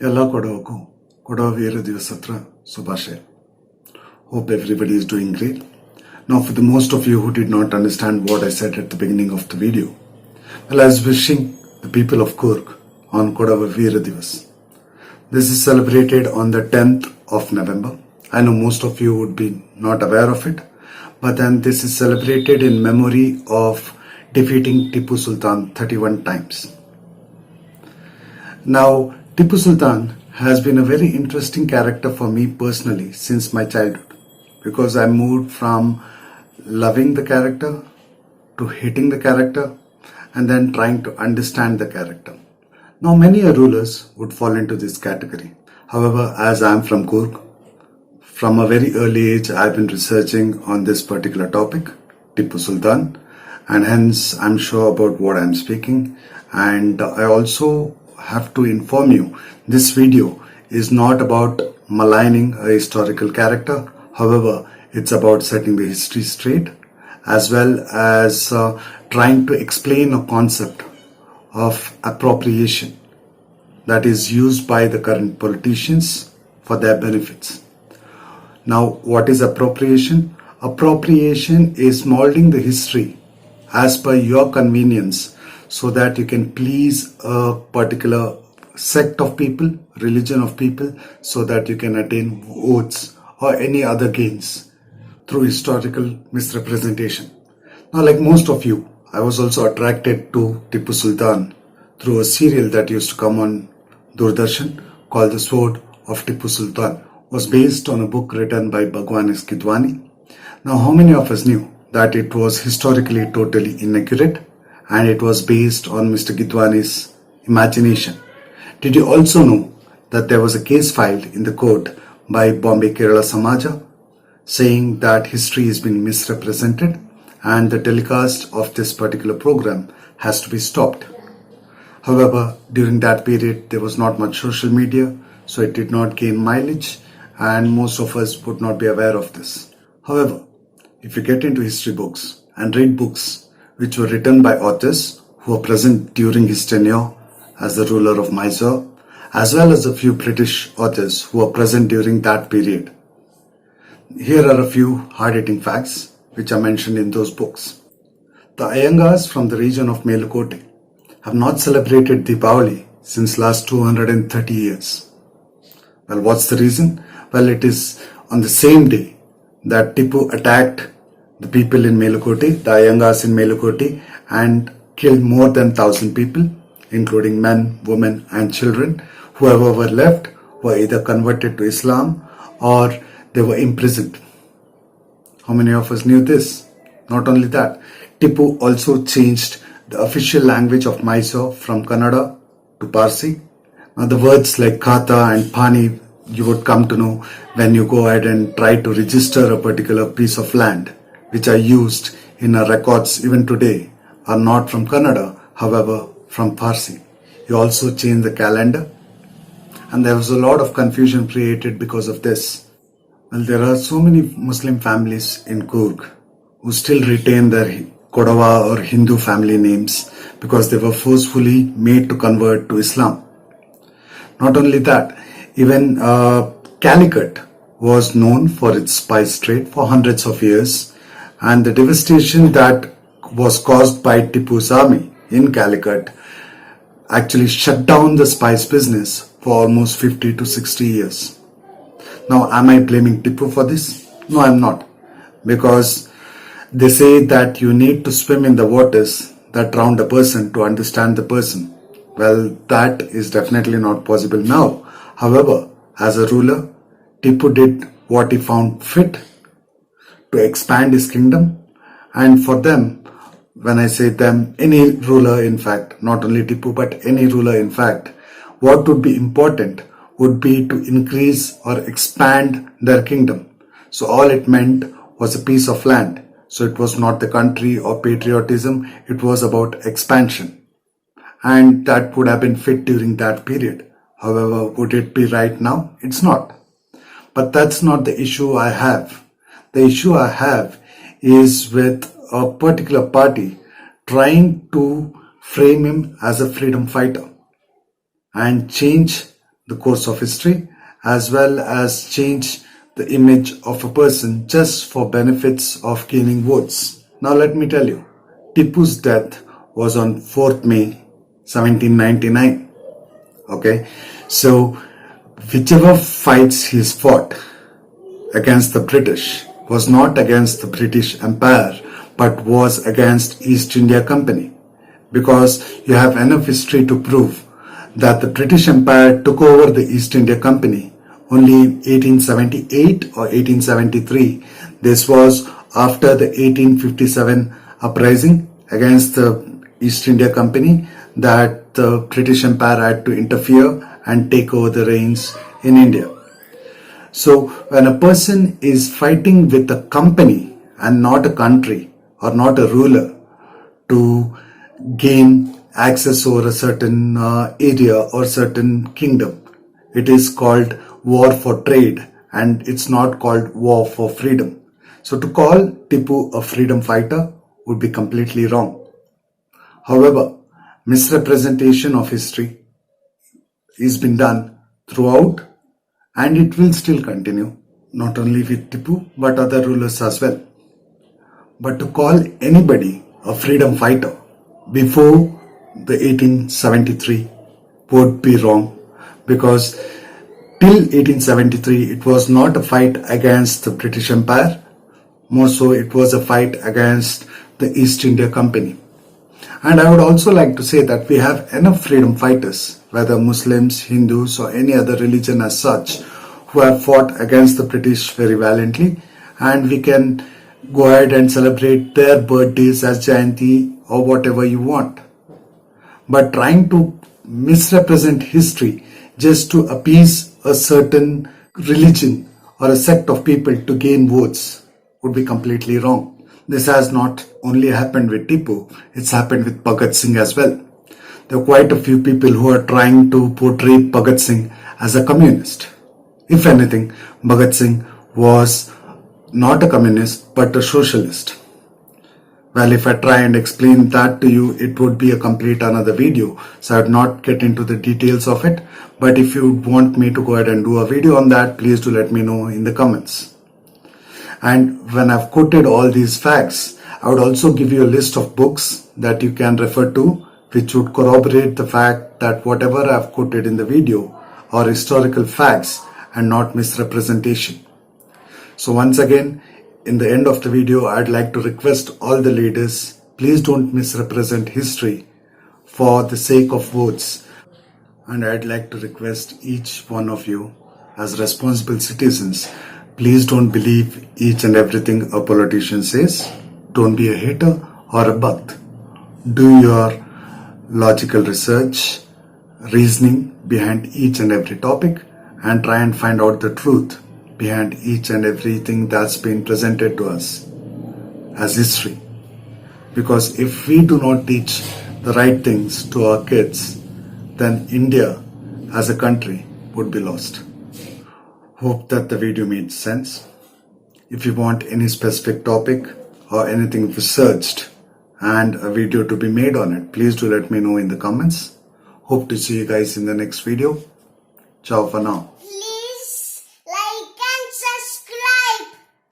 ಎಲ್ಲ ಕೊಡೋಕು ಕೊಡೋ ವೀರ ದಿವಸ ಹತ್ರ ಶುಭಾಶಯ. Hope everybody is doing great. Now, for the most of you who did not understand what I said at the beginning of the video, well, I was wishing the people of Coorg on Kodava Veera Divas. This is celebrated on the 10th of November. I know most of you would be not aware of it, but then this is celebrated in memory of defeating Tipu Sultan 31 times. Now, Tipu Sultan has been a very interesting character for me personally since my childhood, because I moved from loving the character to hating the character and then trying to understand the character. Now, many rulers would fall into this category. However, as I am from Coorg, from a very early age I have been researching on this particular topic, Tipu Sultan, and hence I am sure about what I am speaking. And I also have to inform you, this video is not about maligning a historical character. However, it's about setting the history straight, as well as trying to explain a concept of appropriation that is used by the current politicians for their benefits. Now, what is appropriation? Appropriation is molding the history as per your convenience so that you can please a particular sect of people, religion of people, so that you can attain votes or any other gains through historical misrepresentation. Now, like most of you, I was also attracted to Tipu Sultan through a serial that used to come on Doordarshan called The Sword of Tipu Sultan. It was based on a book written by Bhagwan S. Gidwani. Now, how many of us knew that it was historically totally inaccurate and it was based on Mr. Gidwani's imagination? Did you also know that there was a case filed in the court by Bombay Kerala Samaja saying that history has been misrepresented and the telecast of this particular program has to be stopped? However, during that period there was not much social media, so it did not gain mileage and most of us would not be aware of this. However, if you get into history books and read books which were written by authors who were present during his tenure as the ruler of Mysore, as well as a few British authors who were present during that period, here are a few hard-hitting facts which are mentioned in those books. The Iyengars from the region of Melukote have not celebrated Deepavali since last 230 years. Well, what's the reason? Well, it is on the same day that Tipu attacked the people in Melukote, the Iyengars in Melukote, and killed more than 1,000 people, including men, women and children. Whoever were left were either converted to Islam or they were imprisoned. How many of us knew this? Not only that, Tipu also changed the official language of Mysore from Kannada to Parsi. Now, the words like Khata and Pani you would come to know when you go ahead and try to register a particular piece of land, which are used in our records even today, are not from Kannada, however from Parsi. You also change the calendar, and there was a lot of confusion created because of this. Well, there are so many Muslim families in Coorg who still retain their Kodava or Hindu family names because they were forcefully made to convert to Islam. Not only that, even Calicut was known for its spice trade for hundreds of years, and the devastation that was caused by Tipu's army in Calicut actually shut down the spice business for almost 50 to 60 years. Now, am I blaming Tipu for this? No, I'm not, because they say that you need to swim in the waters that drown a person to understand the person. Well, that is definitely not possible now. However, as a ruler, Tipu did what he found fit to expand his kingdom, and for them, when I say them, any ruler in fact, not only Tipu but any ruler in fact, what would be important would be to increase or expand their kingdom. So all it meant was a piece of land. So it was not the country or patriotism, it was about expansion. And that would have been fit during that period. However, would it be right now? It's not. But that's not the issue I have. The issue I have is with a particular party trying to frame him as a freedom fighter and change the course of history as well as change the image of a person just for benefits of gaining votes. Now let me tell you, Tipu's death was on 4th May 1799. Okay, so whichever fights he's fought against the British was not against the British Empire but was against East India Company, because you have enough history to prove that the British Empire took over the East India Company only in 1878 or 1873. This was after the 1857 uprising against the East India Company that the British Empire had to interfere and take over the reins in India. So when a person is fighting with a company and not a country or not a ruler to gain access over a certain area or certain kingdom, it is called war for trade and it's not called war for freedom. So to call Tipu a freedom fighter would be completely wrong. However, misrepresentation of history is been done throughout and it will still continue, not only with Tipu but other rulers as well. But to call anybody a freedom fighter before the 1873 would be wrong, because till 1873 it was not a fight against the British Empire, more so it was a fight against the East India Company. And I would also like to say that we have enough freedom fighters, whether Muslims, Hindus or any other religion as such, who have fought against the British very valiantly, and we can go ahead and celebrate their birthdays as Jayanti or whatever you want. But trying to misrepresent history just to appease a certain religion or a sect of people to gain votes would be completely wrong. This has not only happened with Tipu, it's happened with Bhagat Singh as well. There are quite a few people who are trying to portray Bhagat Singh as a communist. If anything, Bhagat Singh was not a communist but a socialist. Well, if I try and explain that to you, it would be a complete another video, so I would not get into the details of it. But if you want me to go ahead and do a video on that, please do let me know in the comments. And when I've quoted all these facts, I would also give you a list of books that you can refer to, which would corroborate the fact that whatever I've quoted in the video are historical facts and not misrepresentation. So once again, in the end of the video, I'd like to request all the leaders, please don't misrepresent history for the sake of votes. And I'd like to request each one of you as responsible citizens, please don't believe each and everything a politician says. Don't be a hater or a bhakt. Do your logical research, reasoning behind each and every topic, and try and find out the truth behind each and everything that's been presented to us as history. Because if we do not teach the right things to our kids, then India as a country would be lost. Hope that the video made sense. If you want any specific topic or anything researched and a video to be made on it, please do let me know in the comments. Hope to see you guys in the next video. Ciao for now.